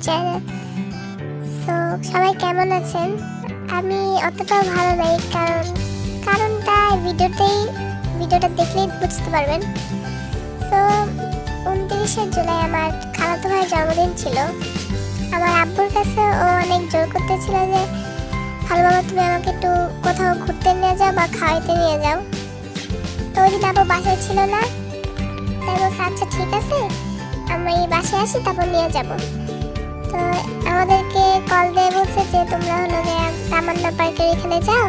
Channel. So সবাই কেমন আছেন? আমি অতটাও ভালো নাই, কারণটা ভিডিওটা দেখলেই বুঝতে পারবেন। সো 29শে জুলাই আমার খালাতো ভাইয়ের জন্মদিন ছিল। আমার আব্বুর কাছে ও অনেক জোর করতেছিল যে ভালো বাবা তুমি আমাকে একটু কোথাও ঘুরতে নিয়ে যাও বা খাওয়াইতে নিয়ে যাও। তো ওই দিন আব্বু বাসায় ছিল না, তাই বলছে আচ্ছা ঠিক আছে আমি বাসায় আসি তারপর নিয়ে যাব। তো আমাদেরকে কল দিয়ে বলছে যে তোমরা হলো যে তামান্না পার্কের এখানে যাও,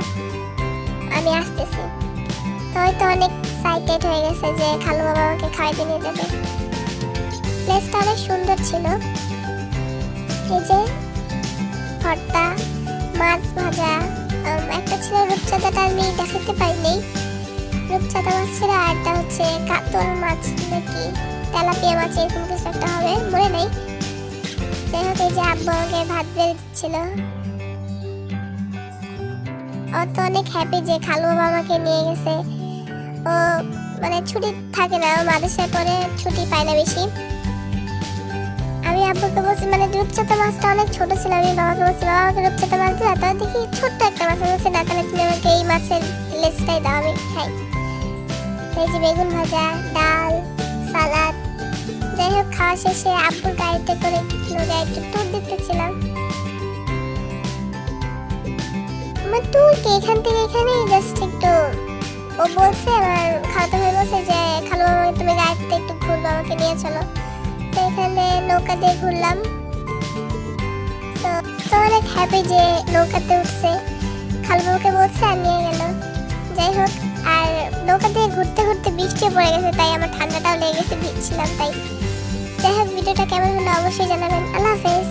আমি আসতেছি। তো হয়তো অনেক এক্সাইটেড হয়ে গেছে যে খালু বাবা আমাকে খাওয়াইতে নিয়ে যাবে। প্লেসটা অনেক সুন্দর ছিল। এই যে ভর্তা, মাছ ভাজা, একটা ছিল রূপচাঁদাটা আমি দেখাতে পারিনি। রূপচাঁদা মাছ ছিল আর একটা হচ্ছে কাতল মাছ নাকি তেলাপিয়া মাছ এরকম কিছু একটা হবে, মনে নেই। যাই হোক এই যে আব্বু আমাকে ভাত বেড়ে দিচ্ছিল। ও তো অনেক হ্যাপি যে খালু বাবা আমাকে নিয়ে গেছে। ও মানে ছুটি থাকে না, ও মাদ্রাসায় পরে ছুটি পায় না বেশি। আমি আব্বুকে বলছি মানে রূপচাঁদা মাছটা অনেক ছোট ছিল, আমি বাবাকে বলছি বাবা আমাকে রূপচাঁদা মাছ দিলা, তাহলে দেখি ছোট্ট একটা মাছ বলছে না তাহলে তুমি আমাকে এই মাছের লেজটাই দাও আমি খাই। এই যে বেগুন ভাজা, ডাল, সালাদ। যাই হোক খাওয়া শেষে আব্বুর গাড়িতে করে একটু ট্যুর দিতেছিলাম। আমার ট্যুর কি এখান থেকে এখানেই জাস্ট একটু, ও বলছে আমার খালাতো ভাই বলছে যে খালু বাবা তুমি গাড়িতে একটু ঘুরবো আমাকে নিয়ে চলো। তো এখানে নৌকা দিয়ে ঘুরলাম। তো অনেক হ্যাপি যে নৌকাতে উঠছে, খালু বাবাকে বলছে আর নিয়ে গেল। যাই হোক আর নৌকা দিয়ে ঘুরতে ঘুরতে বৃষ্টি পড়ে গেছে, তাই আমার ঠান্ডাটাও লেগে গেছে, ভিজছিলাম তাই। যাই হোক ভিডিওটা কেমন হলো অবশ্যই জানাবেন। আল্লাহ হাফেজ।